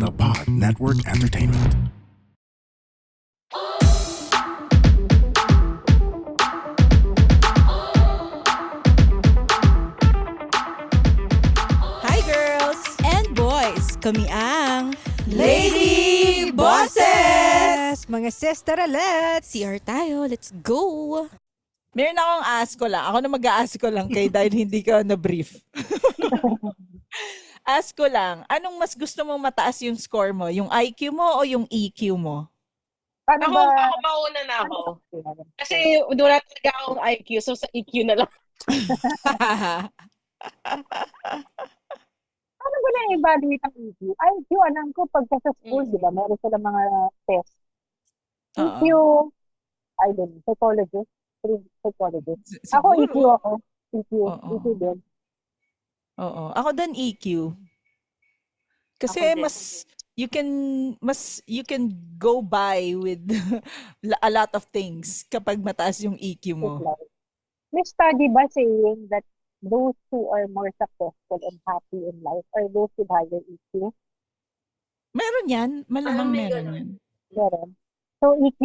The Pod Network Entertainment. Hi girls And boys, kami ang Lady Bosses! Mga sister let's CR tayo, let's go! Meron akong ask ko lang. Ako na mag-a-ask ko lang kay dahil hindi ka na-brief. Ask ko lang, anong mas gusto mong mataas yung score mo? Yung IQ mo o yung EQ mo? Paano Ako, ba? ako mauna na ako. Kasi wala talaga akong IQ, so sa EQ na lang. Paano ba na-evaluate ang EQ? IQ, alam ko pagka sa school, di ba? Meron sila mga test. EQ, I don't know, psychologist. Ako, EQ ako. EQ. Oo. EQ din. Oo. Ako din EQ. Kasi Ako din. you can go by with a lot of things kapag mataas yung EQ mo. May study ba saying that those who are more successful and happy in life are those with higher EQ? Meron yan. Malamang May meron ganun. yan. Meron. So, EQ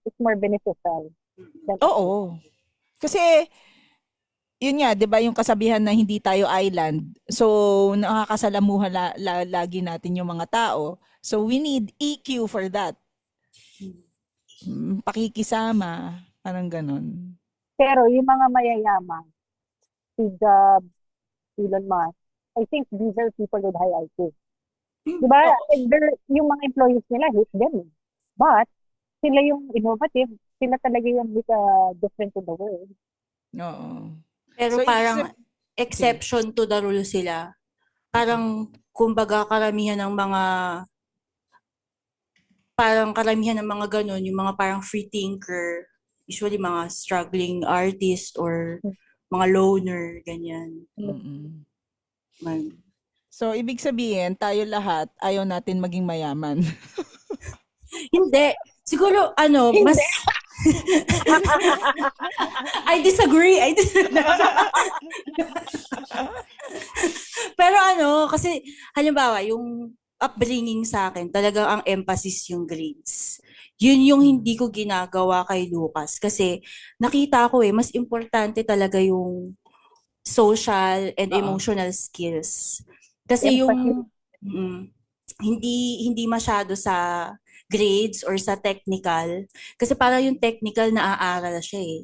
is more beneficial. than Oo. Kasi, yun nga, di ba yung kasabihan na hindi tayo island. So, nakakasalamuhan lagi natin yung mga tao. So, we need EQ for that. Pakikisama. Parang ganun. Pero yung mga mayayaman, si Jobs, Elon Musk, I think these are people with high IQ. Diba? Yung mga employees nila, hate them. But, sila yung innovative, sila talaga yung make a difference in the world. Oo. Pero So, parang exception to the rule sila. Parang, kumbaga, karamihan ng mga ganun, yung mga parang free thinker, usually mga struggling artist or mga loner, ganyan. Mm-mm. Man. So, ibig sabihin, tayo lahat, ayaw natin maging mayaman. Hindi. Siguro, mas... I disagree. Pero kasi, halimbawa, yung upbringing sa akin, talagang ang emphasis yung grades. Yun yung hindi ko ginagawa kay Lucas. Kasi, nakita ko mas importante talaga yung social and emotional skills. Kasi yung hindi masyado sa grades or sa technical. Kasi parang yung technical naaaral siya eh.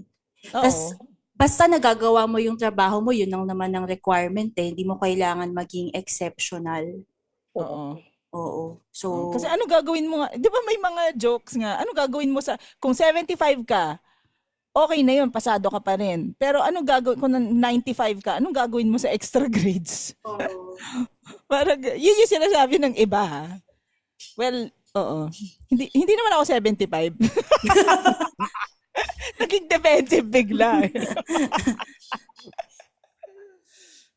Tas, Oo. basta nagagawa mo yung trabaho mo, yun lang naman ang requirement eh. Hindi mo kailangan maging exceptional. Oo. Oo. So, Kasi ano gagawin mo nga? Di ba may mga jokes nga? Ano gagawin mo kung 75 ka, okay na yun, pasado ka pa rin. Pero ano gagawin, kung 95 ka, anong gagawin mo sa extra grades? Parang, yun yung sinasabi ng iba ha. Well, oo. Hindi naman ako 75. Naging defensive bigla eh.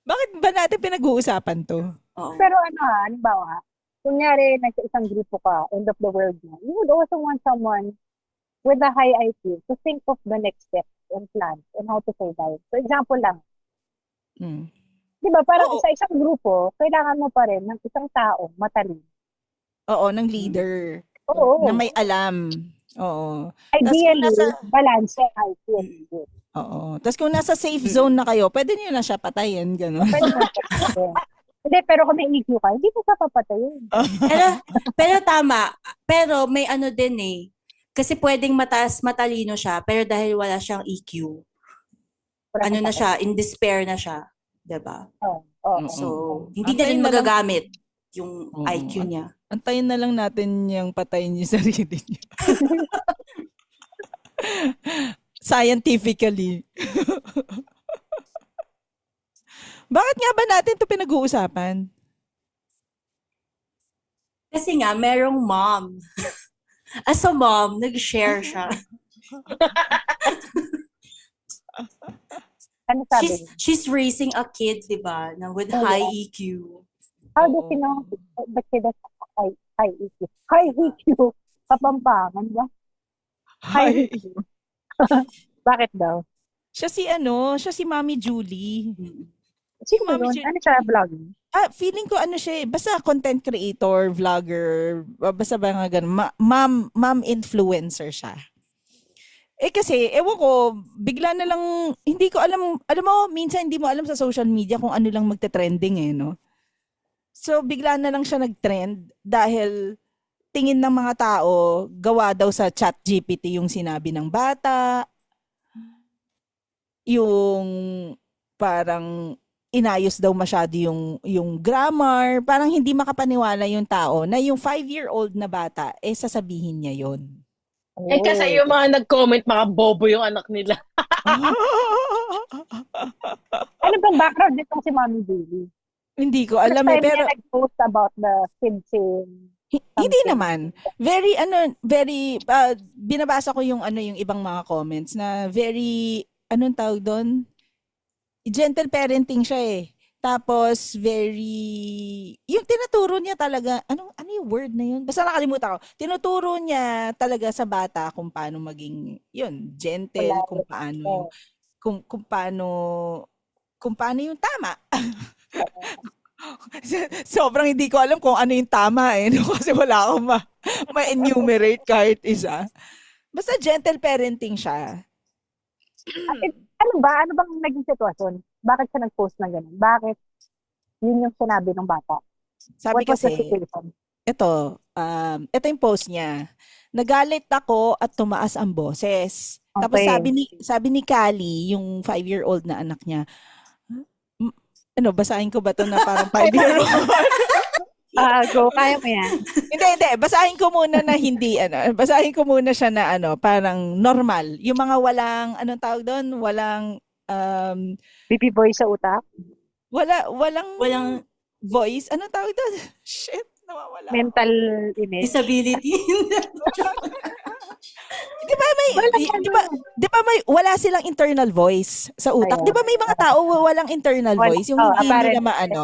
Bakit ba natin pinag-uusapan to? oo. Pero halimbawa, kunyari, nasa isang grupo ka, end of the world na, you would also want someone with a high IQ to think of the next steps and plans and how to survive. For example lang, Hmm. di ba, parang Oo. sa isang grupo, kailangan mo pa rin ng isang taong matalino. Oo, ng leader. Oo. Na may alam. Oo. Ideally, Tas balance IQ and EQ. Oo. Tapos kung nasa safe zone na kayo, pwede niyo na siya patayin. Gano'n. Pwede mo siya. Hindi, pero kung may EQ ka, hindi mo siya papatayin. Pero tama. Pero may din eh. Kasi pwedeng matalino siya, pero dahil wala siyang EQ, na siya, in despair na siya. Diba? Oo. So, hindi na Antayin rin na lang- magagamit yung Oo. IQ niya. Antayin na lang natin yung patayin yung sarili niyo. Scientifically. Bakit nga ba natin ito pinag-uusapan? Kasi nga, merong mom. As a mom, nag-share siya. Ano sabi niya? She's raising a kid, di ba, na with high EQ. How does he know? Ba't siya high EQ? High EQ. Kapampangan ba? Hi. Bakit daw? Siya si Mami Julie. Sino Yung ba Mami yun? Jane. Ano siya, vlogging? Feeling ko ano siya basta content creator, vlogger, basta ba nga ganun, mom influencer siya. Kasi, ewan ko, bigla na lang, hindi ko alam mo, minsan hindi mo alam sa social media kung ano lang magte-trending no? So, bigla na lang siya nag-trend dahil tingin ng mga tao, gawa daw sa ChatGPT yung sinabi ng bata, yung parang inayos daw masyado yung grammar, parang hindi makapaniwala yung tao na yung 5-year-old na bata, sasabihin niya yon. Kasi yung mga nag-comment, mga bobo yung anak nila. Ano bang background nitong si Mommy Bailey? Hindi ko First alam time pero niya nag-post about the Simpson hindi something. naman. Very binabasa ko yung yung ibang mga comments na very anong tawag doon? Gentle parenting siya Tapos yung tinuturo niya talaga, ano yung word na yun? Basta nakalimutan ko. Tinuturo niya talaga sa bata kung paano maging gentle, Wala. kung paano kung paano yung tama. Sobrang hindi ko alam kung ano yung tama no? Kasi wala akong ma-enumerate kahit isa. Basta gentle parenting siya. Ano ba? Ano bang naging sitwasyon? Bakit siya nag-post ng ganun? Bakit yun yung sinabi ng bata? Sabi What was the kasi, situation? ito yung post niya. Nagalit ako at tumaas ang boses. Tapos Okay. sabi ni Kali, yung 5-year-old na anak niya, basahin ko ba to na parang 5-year-old? Go, kaya mo yan. Hindi. Basahin ko muna na hindi, basahin ko muna siya na parang normal. Yung mga walang, anong tawag doon? Walang, Baby boy sa utak? Walang voice. Anong tawag doon? Shit, nawawala. Mental image? disability. Di ba may wala silang internal voice sa utak? Ayun. Di ba may mga tao walang internal voice yung hindi nila maano.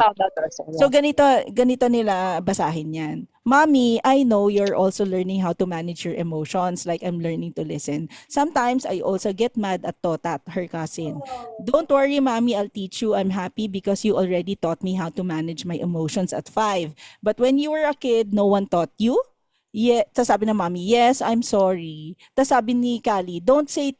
So ganito nila basahin 'yan. Mommy, I know you're also learning how to manage your emotions like I'm learning to listen. Sometimes I also get mad at Totat, her cousin. Don't worry, Mommy, I'll teach you. I'm happy because you already taught me how to manage my emotions at 5. But when you were a kid, no one taught you? Yeah, tas sabi ng mommy, yes, I'm sorry. Tas sabi ni Kali, don't say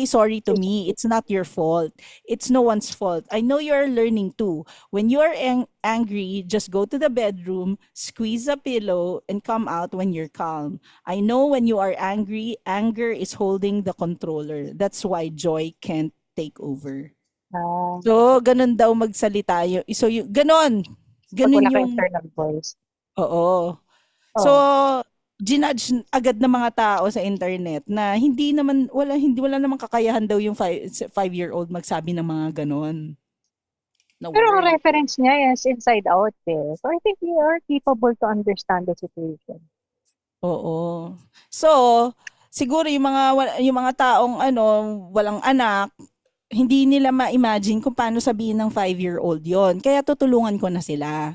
sorry to me. It's not your fault. It's no one's fault. I know you're learning too. When you're angry, just go to the bedroom, squeeze a pillow, and come out when you're calm. I know when you are angry, anger is holding the controller. That's why joy can't take over. So, ganun daw magsalita. So, ganon. Pag wala kang yung... internal voice. Oo. So, ginudge agad ng mga tao sa internet na wala namang kakayahan daw yung 5-year-old magsabi ng mga ganon. Pero ang reference niya is Inside Out So I think we are capable to understand the situation. Oo. So, siguro yung mga taong walang anak, hindi nila ma-imagine kung paano sabihin ng 5-year-old yon. Kaya tutulungan ko na sila.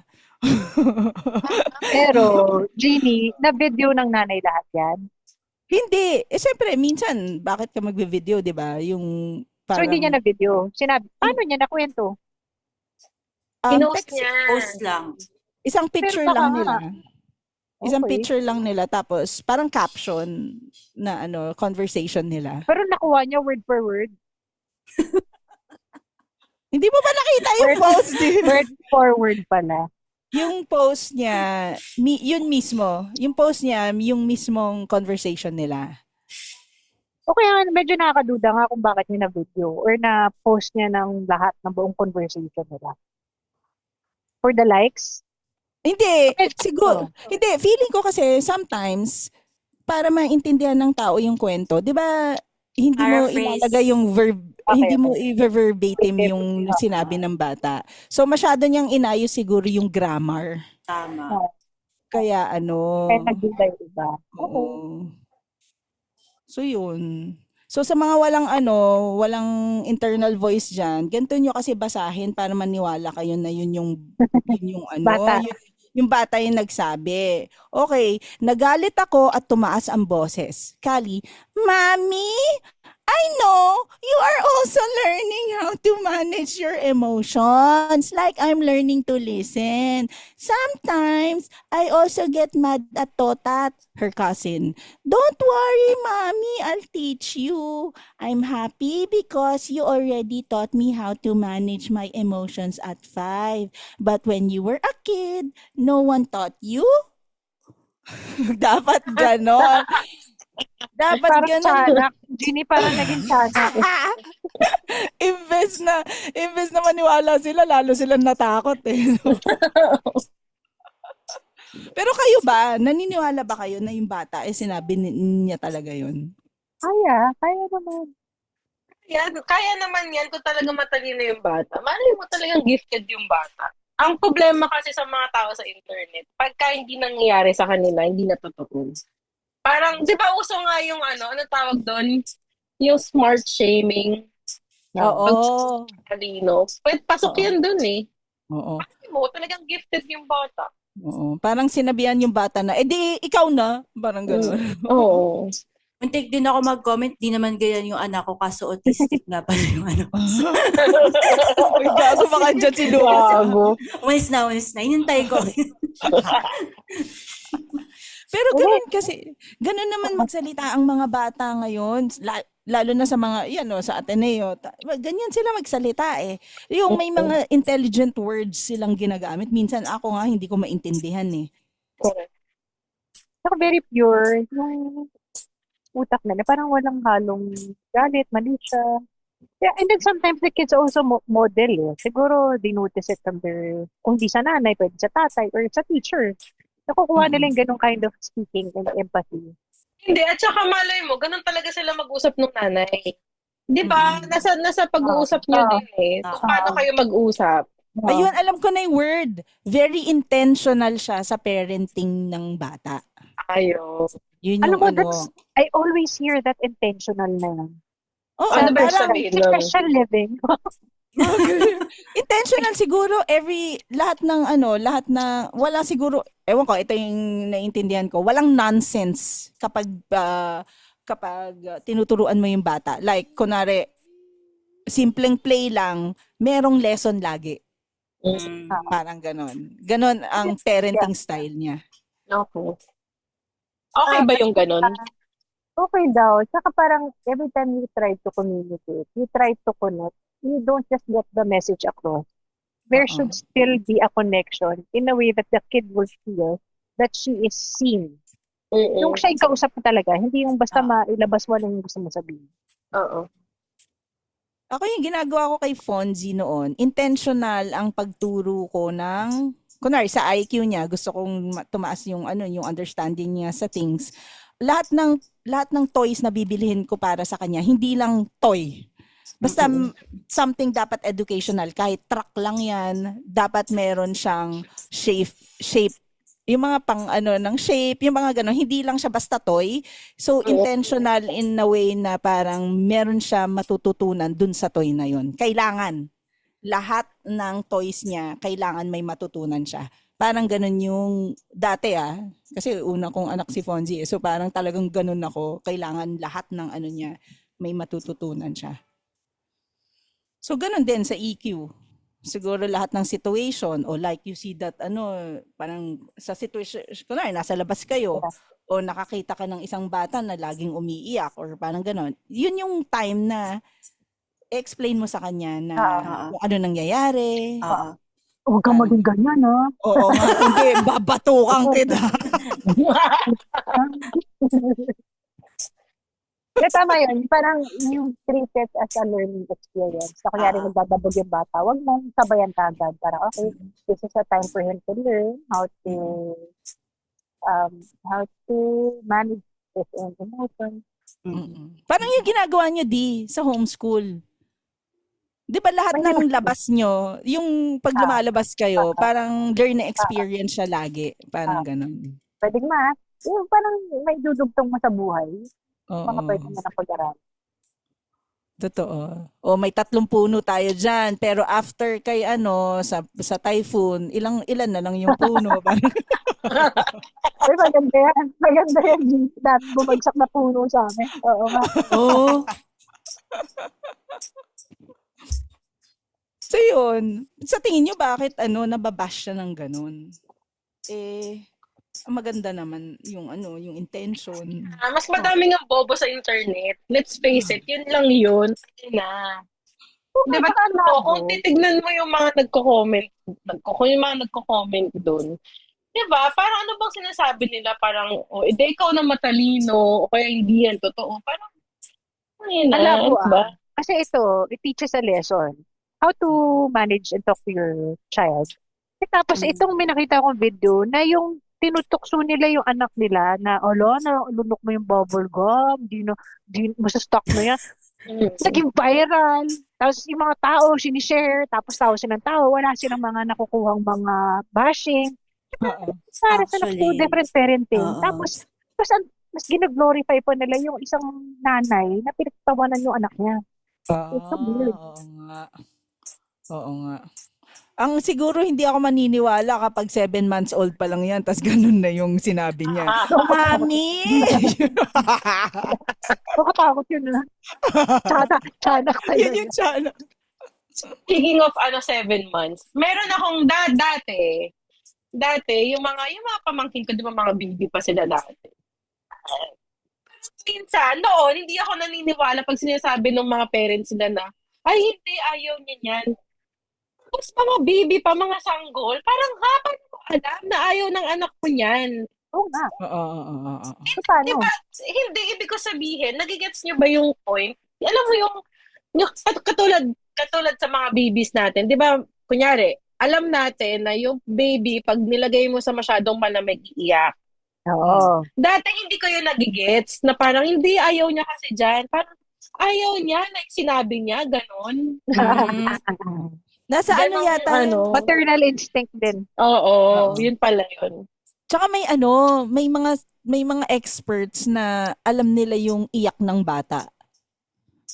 Pero, Jeannie, na-video ng nanay lahat yan? Hindi. Siyempre, minsan, bakit ka magbe-video, di ba? Yung So, hindi niya na-video. Sinabi, paano niya nakwento? Pinost niya. Post lang. Isang picture Pero baka lang nila. Isang Okay. picture lang nila. Tapos, parang caption na conversation nila. Pero nakuha niya word for word. Hindi mo ba nakita yung post din? Word for word pala. Yung post niya, yun mismo. Yung post niya, yung mismong conversation nila. O kaya medyo nakakaduda nga kung bakit niya na-video or na-post niya ng lahat ng buong conversation nila. For the likes? Hindi. Siguro. Hindi. Feeling ko kasi sometimes, para maintindihan ng tao yung kwento, di ba, hindi mo Paraphrase. ilalagay yung verb, Okay, hindi mo okay. i-verbatim yung sinabi ng bata. So, masyado niyang inayos siguro yung grammar. Tama. Kaya Kaya nagduda yung iba. Okay. oo. So, yun. So, sa mga walang internal voice dyan, ganito nyo kasi basahin para maniwala kayo na yun yung Bata. yung bata yung nagsabi. Okay, nagalit ako at tumaas ang boses. Kali, Mami, I know you are also learning how to manage your emotions, like I'm learning to listen. Sometimes I also get mad at Totat, her cousin. Don't worry, mommy, I'll teach you. I'm happy because you already taught me how to manage my emotions at 5. But when you were a kid, no one taught you. Dapat ganon. Dapat Parang ganon. tiyanak. Ginny parang naging tiyanak. Imbes na, imbes na maniwala sila, lalo silang natakot eh. No? Pero kayo ba, naniniwala ba kayo na yung bata eh sinabi niya talaga yun? Kaya naman. Yan, kaya naman yan kung talaga matalino yung bata. Malay mo talagang gifted yung bata. Ang problema kasi sa mga tao sa internet, pagka hindi nangyayari sa kanila, hindi natutuon. Parang, di ba uso nga yung ano tawag doon? Yung smart shaming. Oo. Talino. Pwede pasok Oo. yan doon eh. Oo. Malay mo, talagang gifted yung bata. Oo. Parang sinabihan yung bata na, edi ikaw na. Parang gano'n. Oo. Muntik din ako mag-comment, di naman ganyan yung anak ko, kaso autistic nga pala yung ano. Uy, gago baka dyan si Lucas. Gago. Umalis na. Inintay ko. Pero ganun kasi, ganun naman magsalita ang mga bata ngayon, lalo na sa mga, yan o, sa Ateneo. Ganyan sila magsalita eh. Yung may mga intelligent words silang ginagamit. Minsan ako nga, hindi ko maintindihan eh. Correct. Saka very pure. Yung utak nila, parang walang halong galit, mali siya. Yeah, and then sometimes the kids also model eh. Siguro, they notice it from their, kung di sa nanay, pwede sa tatay, or sa teacher. Nakukuha nila yung ganong kind of speaking and empathy. Hindi, at saka malay mo, ganun talaga sila mag-usap ng nanay. Di ba? Nasa pag-uusap nyo din eh. Kung paano kayo mag-usap. Ayun, alam ko na yung word. Very intentional siya sa parenting ng bata. Ayo. Yun Alam yung mo, ano. I always hear that intentional na yan. Oo, Ano ba parang sabihin nun? Special living. intentional siguro lahat na wala siguro, ewan ko, ito yung naiintindihan ko, walang nonsense kapag tinuturuan mo yung bata. Like, kunwari, simpleng play lang, merong lesson lagi. Parang ganon. Ganon ang parenting style niya. Okay. Okay ba yung ganun? Okay daw. Tsaka parang every time you try to communicate, you try to connect, you don't just get the message across. There should still be a connection in a way that the kid will feel that she is seen. Yung siya yung kausap mo talaga, hindi yung basta mailabas mo lang yung gusto mo sabihin. Oo. Ako yung ginagawa ko kay Fonzie noon, intentional ang pagturo ko ng, kunwari sa IQ niya, gusto kong tumaas yung yung understanding niya sa things. Lahat ng toys na bibilihin ko para sa kanya, hindi lang toy. Basta something dapat educational, kahit truck lang 'yan, dapat meron siyang shape yung mga pang ng shape, yung mga gano'n, hindi lang siya basta toy. So, intentional in a way na parang meron siya matututunan dun sa toy na yun. Kailangan. Lahat ng toys niya, kailangan may matutunan siya. Parang ganun yung dati Kasi una kong anak si Fonzie. So, parang talagang ganun ako. Kailangan lahat ng niya, may matututunan siya. So, ganun din sa EQ. Siguro lahat ng situation o like you see that parang sa situation, kunwari nasa labas kayo o nakakita ka ng isang bata na laging umiiyak or parang ganon. Yun yung time na explain mo sa kanya na kung ano nangyayari. Huwag kang maging ganyan, Oo nga, hindi, babatukan kita. Tama yun. Parang you treat it as a learning experience. So, kunyari nagdadabog yung bata, huwag mong sabayan kagad. Parang, okay, this is a time for him to learn how to manage his own emotions. Parang yung ginagawa nyo, sa homeschool. Di ba lahat ng labas nyo, yung pag lumalabas kayo, parang learn na experience siya lagi. Parang ganun. Pwede yung parang may dudugtong mo sa buhay. Mga pwede mo na pag-aral. Totoo. O may 3 puno tayo diyan, pero after kay sa typhoon, ilan na lang yung puno. Ay, maganda yan. Maganda yan. Dahil bumagsak na puno sa amin. Oo nga. Oo. So yun, sa tingin nyo bakit nababash siya ng ganun? Ang maganda naman yung yung intention. Mas madaming ang bobo sa internet. Let's face it, yun lang yun. Ayun na. Di ba? Kung titignan mo yung mga nagko-comment, yung mga nagko-comment doon, di ba? Parang ano bang sinasabi nila? Parang, ikaw na matalino, o kaya hindi yan totoo. Parang, ayun na. Alam mo, Diba? Kasi ito, it teaches a lesson. How to manage and talk to your child. Tapos itong may nakita akong video na yung tinutukso nila yung anak nila na, lunok mo yung bubble gum, di mo sa stock mo yan. Naging viral. Tapos yung mga tao, sinishare, tapos tao silang tao, wala silang mga nakukuhang mga bashing. Para sa Actually, different parenting. oo. Tapos mas gina-glorify pa nila yung isang nanay na pinagtawanan yung anak niya. It's so weird. Oo nga. Oo nga. Ang siguro hindi ako maniniwala kapag 7 months old pa lang yan, tas ganun na yung sinabi niya. Mami! Makatakot yun na. Tiyanak tayo. Yan yung tiyanak. Speaking of 7 months, meron akong dati, yung mga pamangkin ko, di ba mga baby pa sila dati. Minsan, noon, hindi ako naniniwala pag sinasabi ng mga parents nila na, ay hindi, ayaw niya yan. Tapos mga baby pa, mga sanggol, parang paano mo alam na ayaw ng anak mo niyan? Oo nga. Oo. So, paano? Diba, hindi, ibig ko sabihin, nagigets niyo ba yung point? Alam mo yung katulad sa mga babies natin, di ba, kunyari, alam natin na yung baby, pag nilagay mo sa masyadong malamig, iiyak. Oo. Dati hindi ko yung nagigets, na parang hindi, ayaw niya kasi dyan. Parang ayaw niya, like sinabi niya, ganon. Nasa Ganon yung yata, Maternal instinct din. Oo, yun pala yun. tsaka may mga experts na alam nila yung iyak ng bata.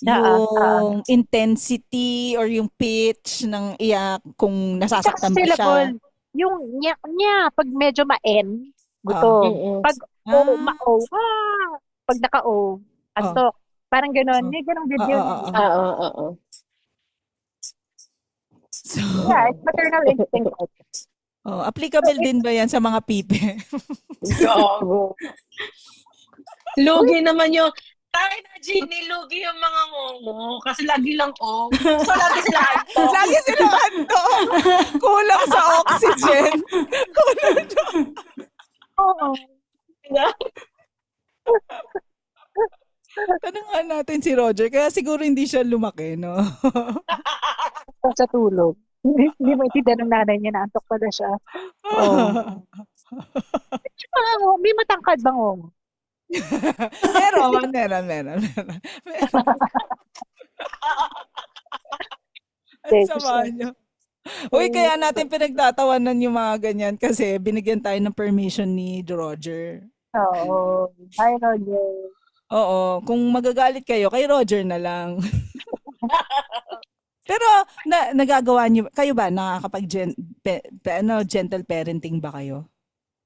Yung intensity or yung pitch ng iyak kung nasasaktan ba siya. Syllable. Yung niya, pag medyo ma-N, gutom. Pag ma-O, pag naka-O, antok. Parang gano'n. May ganong video. Oo. So, Yeah, it's maternal instinct. applicable din ba yan sa mga pipe? Gago. Lugi naman yung, tayo na Ginny, lugi yung mga ngongo. Kasi lagi lang So, lagi sila antok. Lagi sila antok. Kulang sa oxygen. Oo. Tanungan natin si Roger. Kaya siguro hindi siya lumaki, no? Sa tulog. Hindi mo itindan ng nanay niya na antok pala siya. May matangkad bang Meron. Ang sama niyo. Uy, kaya natin pinagtatawanan yung mga ganyan kasi binigyan tayo ng permission ni Roger. Oo. Hi, Roger. Oo, kung magagalit kayo, kay Roger na lang. Pero nagagawa niyo, kayo ba nakakapag gentle parenting ba kayo?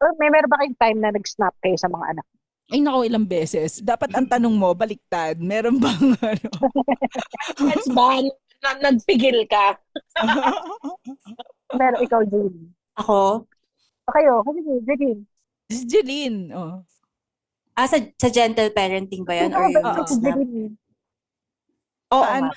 Or meron ba kayong time na nag-snap kayo sa mga anak? Ay nako, ilang beses. Dapat ang tanong mo, baliktad. Meron bang That's bad. Nagpigil ka. Meron ikaw, Jeline. Ako? O kayo, Jeline. Si Jeline, oh. Sa gentle parenting ba yan? Or yung snap? Oo. Paano?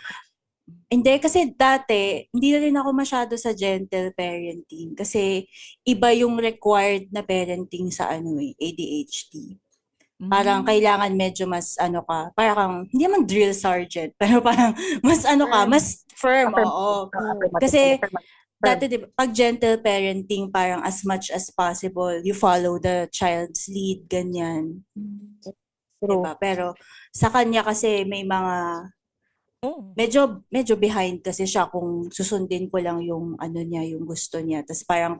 Hindi, kasi dati, hindi na rin ako masyado sa gentle parenting. Kasi iba yung required na parenting sa ADHD. Parang kailangan medyo mas parang hindi man drill sergeant, pero parang mas mas firm, oo. Kasi dati diba, pag gentle parenting, parang as much as possible, you follow the child's lead, ganyan. Diba? Pero sa kanya kasi may mga medyo behind kasi siya kung susundin ko lang yung niya, yung gusto niya. Tapos parang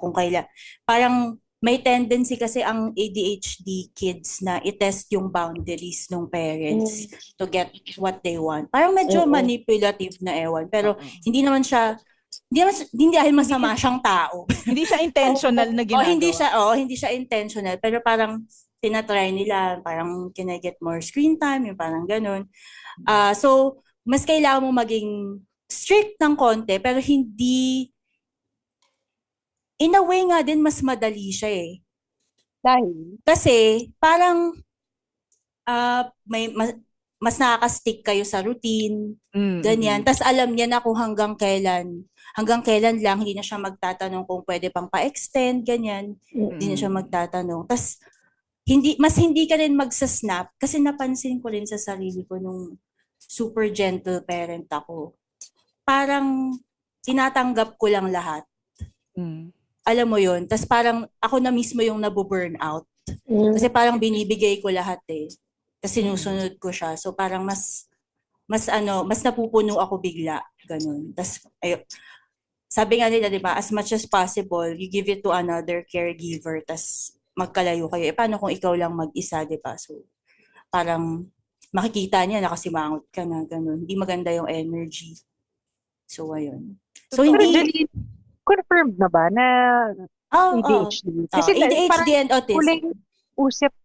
parang may tendency kasi ang ADHD kids na i-test yung boundaries ng parents to get what they want. Parang medyo manipulative na ewan. Pero hindi dahil masama siyang tao. Hindi siya intentional na ginagawa. Hindi siya intentional. Pero parang tinatry nila, parang can I get more screen time, yung parang ganun. So, mas kailangan mo maging strict ng konti, pero hindi, in a way nga din, mas madali siya eh. Dahil, Kasi, parang, mas nakaka-stick kayo sa routine, ganyan. Tas alam niya na kung hanggang kailan lang, hindi na siya magtatanong kung pwede pang pa-extend, ganyan. Hindi na siya magtatanong. Tas, mas hindi ka rin magsasnap kasi napansin ko rin sa sarili ko nung super gentle parent ako. Parang tinatanggap ko lang lahat. Alam mo yun? Tas parang ako na mismo yung nabu-burn out. Kasi parang binibigay ko lahat eh. Kasi sinusunod ko siya. So parang mas napupuno ako bigla. Ganun. Tas, sabi nga nila, di ba, as much as possible, you give it to another caregiver, tas magkalayo kayo. Paano kung ikaw lang mag-isa, di ba? So, parang makikita niya, nakasimangot ka na, ganun. Hindi maganda yung energy. So, ayun. So, pero hindi... Jeline, confirmed na ba na ADHD? Kasi ADHD parang and autism. huling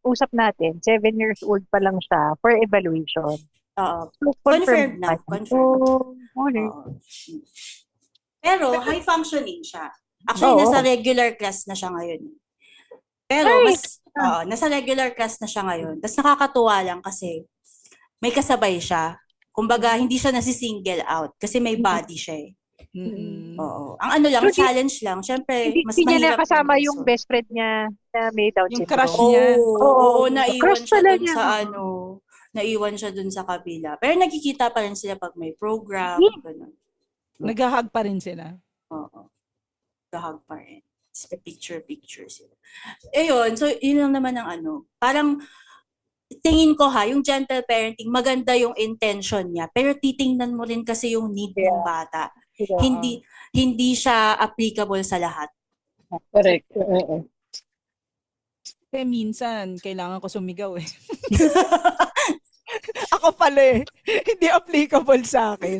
usap natin, 7 years old pa lang siya for evaluation. So, Confirmed na. So, okay. Pero high functioning siya. Actually, nasa regular class na siya ngayon. Pero nasa regular class na siya ngayon. Tapos nakakatuwa lang kasi may kasabay siya. Kumbaga, hindi siya nasi-single out kasi may body siya eh. Oo. Ang challenge lang. Siyempre, mas hindi niya mahirap nakasama yung resolve. best friend niya na may Down Yung syndrome. crush niya. Oo, naiwan Crush siya pala dun niya. sa naiwan siya dun sa kabila. Pero nagkikita pa rin sila pag may program. Ganun. Naghahag pa rin sila. Oo. Gahag pa rin. Picture sila. Ayun, so yun lang naman ang parang tingin ko yung gentle parenting, maganda yung intention niya, pero titingnan mo rin kasi yung need ng bata. Hindi siya applicable sa lahat. Correct. Kaya minsan, kailangan ko sumigaw eh. Ako pala eh. Hindi applicable sa akin.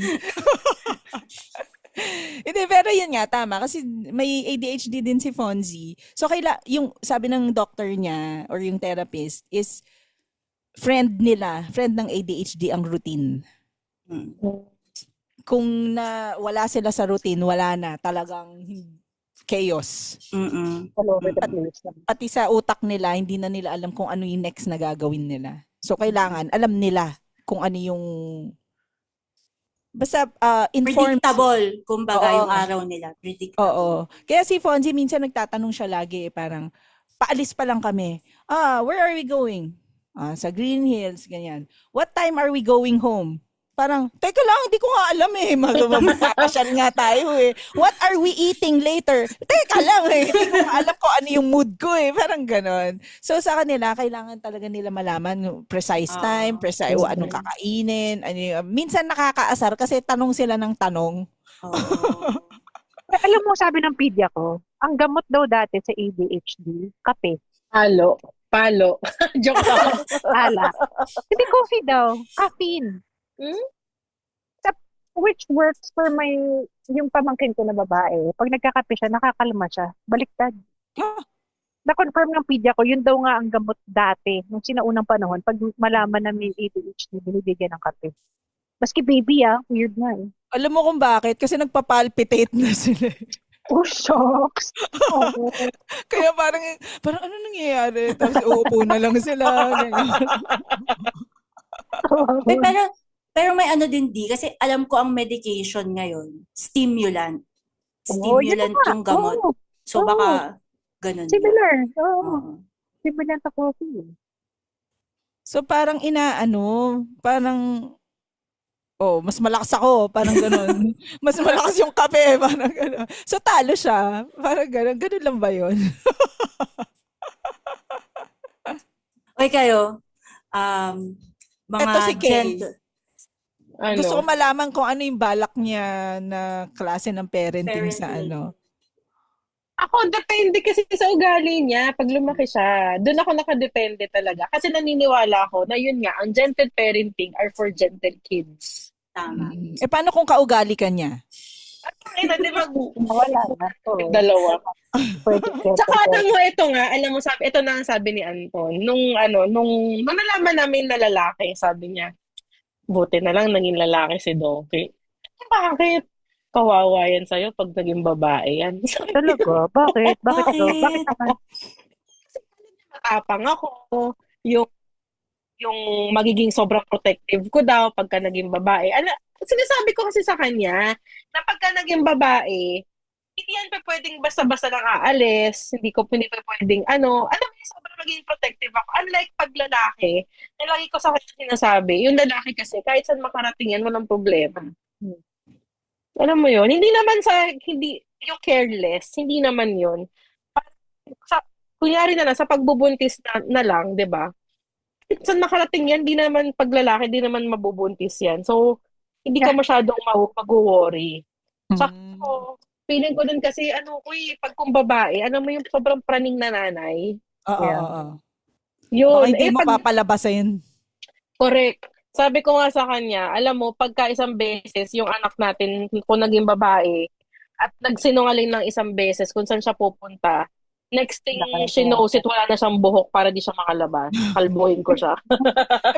Hindi, pero yun nga, tama. Kasi may ADHD din si Fonzie. So, yung sabi ng doctor niya or yung therapist is friend ng ADHD ang routine. Kung wala sila sa routine, wala na. Talagang chaos. Pati sa utak nila, hindi na nila alam kung ano yung next na gagawin nila. So, kailangan, alam nila kung ano yung basta informed. Predictable, kumbaga yung araw nila. Predictable. Oo. Kaya si Fonzie minsan nagtatanong siya lagi parang, paalis pa lang kami. Where are we going? Sa Green Hills, ganyan. What time are we going home? Parang, teka lang, hindi ko nga alam eh. Magpapasyal nga tayo eh. What are we eating later? Teka lang eh. Hindi ko nga alam kung ano yung mood ko eh. Parang ganon. So sa kanila, kailangan talaga nila malaman precise time, precise anong kakainin. Minsan nakakaasar kasi tanong sila ng tanong. Alam mo, sabi ng pedya ko, ang gamot daw dati sa ADHD, kape. Palo. Joke lang. Ala. Hindi coffee daw. Caffeine. Which works for yung pamangkin ko na babae. Pag nagkakape siya, nakakalma siya. Baliktad. Na-confirm ng pedya ko, yun daw nga ang gamot dati, nung sinaunang panahon, pag malaman na may ADHD, binibigyan ng kape. Maski baby weird nga eh. Alam mo kung bakit? Kasi nagpapalpitate na sila. Oh, shocks. Kaya parang ano nangyayari? Tapos uupo na lang sila. Pero may din kasi alam ko ang medication ngayon, stimulant. Stimulant yung gamot. So baka ganun. Similar. Similar sa coffee. So parang parang mas malakas ako, parang gano'n. Mas malakas yung kape, parang gano'n. So talo siya, parang gano'n. Gano'n lang ba yun? Okay kayo, mga Eto si Kay. Gusto ko malaman kung ano yung balak niya na klase ng parenting. Sa ano. Ako, depende kasi sa ugali niya. Pag lumaki siya, doon ako nakadepende talaga. Kasi naniniwala ako na yun nga, ang gentle parenting are for gentle kids. Tama. Paano kung kaugali ka niya? Di ba? Wala na. Dalawa. Tsaka alam mo, ito na ang sabi ni Anton. Nung nalaman namin na lalaki, sabi niya, Buti na lang naging lalaki si Donkey. Bakit? Kawawa yan sa'yo pag naging babae yan. Talaga? Bakit? Bakit ito? Bakit Bakit? naman? Matapang ako. Yung, yung magiging sobrang protective ko daw pagka naging babae. Ano, sinasabi ko kasi sa kanya na pagka naging babae, hindi yan pa pwedeng basta-basta lang aalis. Hindi pa pwedeng alam mo, sobrang magiging protective ako. Unlike pag lalaki, na lagi ko sa kanya sinasabi, yung lalaki kasi, kahit saan makarating yan, walang problema. Alam mo yun? Hindi, yung careless, hindi naman yun. Kunyari na lang, sa pagbubuntis na lang, di ba? Kahit saan makarating yan, di naman pag lalaki, di naman mabubuntis yan. So, hindi ka masyadong mag-worry. Tsaka, feeling ko dun kasi, pag kung babae, mo yung sobrang praning na nanay. Oo, Yeah. oo. Yun. Baka hindi mo papalabasin. Correct. Sabi ko nga sa kanya, alam mo, pagka isang beses, yung anak natin, kung naging babae, at nagsinungaling ng isang beses kung saan siya pupunta, next thing she knows it, wala na siyang buhok para di siya makalabas. Kalbuhin ko siya.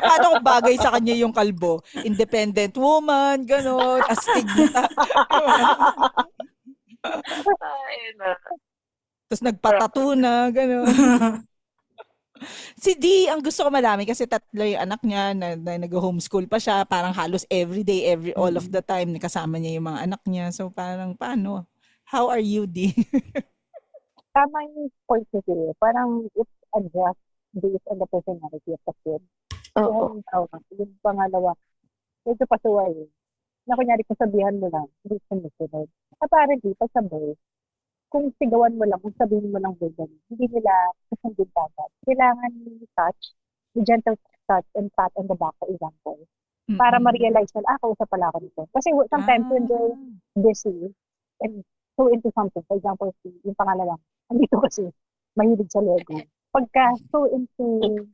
Paano kung bagay sa kanya yung kalbo? Independent woman, gano'n, astig na. Ayun na. Tapos nagpatato na, gano'n. Si D, ang gusto ko malaman kasi tatlo yung anak niya na nag-homeschool pa siya. Parang halos everyday, all of the time, kasama niya yung mga anak niya. So parang paano? How are you, D? Tama yung point ni Kuya. Parang it adjusts based on the personality of the kid. Oo. Yung pangalawa, medyo pasuway. Na kunyari kung sabihan mo lang, hindi sumusunod. Apparently, pag sabay, kung sigawan mo lang, kung sabihin mo lang ganyan, hindi nila susundin dapat. Kailangan touch, the gentle touch and pat on the back, for example, para ma-realize na, kausap pala ako nito. Kasi sometimes when they're busy and so into something, for example, yung pangalawa, andito kasi, mahilig sa Lego. Pagka so into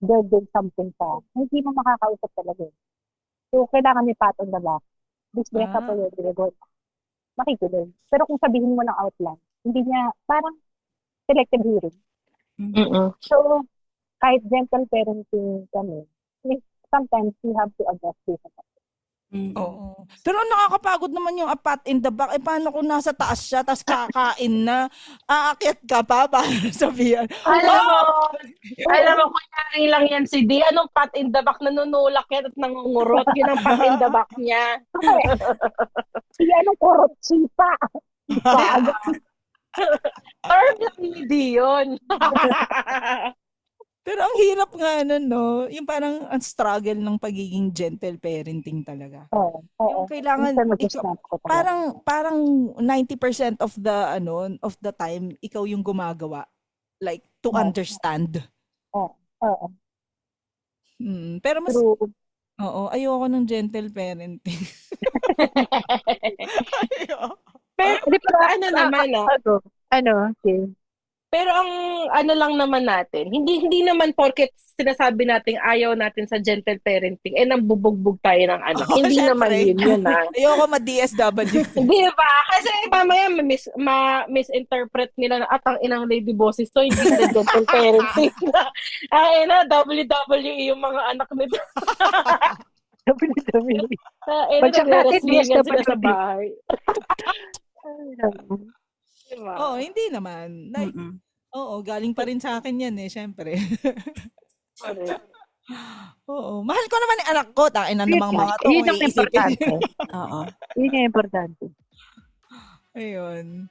building something pa, hindi mo makakausap talaga. So, kailangan may pat on the back. This dress up already, Lego. Makikinig. Pero kung sabihin mo ng outline, hindi niya, parang selective hearing. So, kahit gentle parenting kami, sometimes we have to adjust to it. Oo. Pero nakakapagod naman yung pat in the back. Paano kung nasa taas siya, tas kakain na, aakyat ka pa, para sabihan. Alam mo, kunyari lang yan si D. Anong pat in the back? Nanunulak yan at nangungurot. Yun ang pat in the back niya. Anong korot sipa? Term lang ni D yun. Pero ang hirap nga no? Yung parang ang struggle ng pagiging gentle parenting talaga. Oo. Yung kailangan, parang 90% of the time, ikaw yung gumagawa. Like, to understand. Oo. Pero mas, True. ayoko ng gentle parenting. Pero ano naman Okay. Pero ang lang naman natin, hindi naman porket sinasabi natin ayaw natin sa gentle parenting, nambubugbog tayo ng anak. Hindi syempre. naman yun Ayoko ma-DSW. Di ba? Kasi mamaya misinterpret nila na ang inang lady bosses to, hindi na gentle parenting na. WWE yung mga anak nito. WWE. Nagre-wrestlingan sila sa bahay. Diba? Oo, hindi naman. Like, galing pa rin sa akin yan syempre. Oo. Mahal ko naman yung anak ko. Tain na namang mga to. Yun ang importante. Oo. Yun yung importante. Ayun.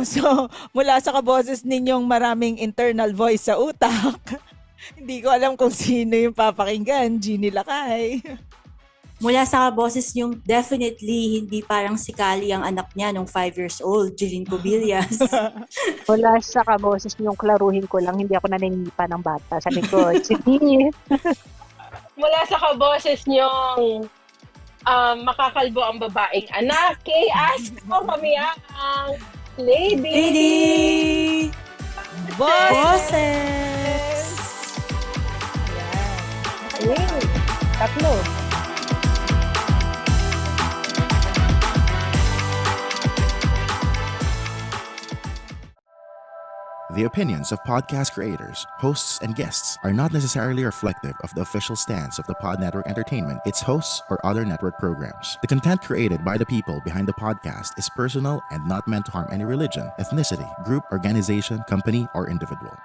So, mula sa kaboses ninyong maraming internal voice sa utak, hindi ko alam kung sino yung papakinggan. Jeannie Lakay. Mula sa boses yung definitely hindi parang si Kali ang anak niya nung 5 years old, Jeline Cobillas. Wala sa kaboses yung klaruhin ko lang, hindi ako naninipa ng bata. Sabi ko, sige. Mula sa kaboses niyong makakalbo ang babaeng anak, kay ask ko kami ang Lady Boses! Ayun. Tatlo. The opinions of podcast creators, hosts, and guests are not necessarily reflective of the official stance of the Pod Network Entertainment, its hosts, or other network programs. The content created by the people behind the podcast is personal and not meant to harm any religion, ethnicity, group, organization, company, or individual.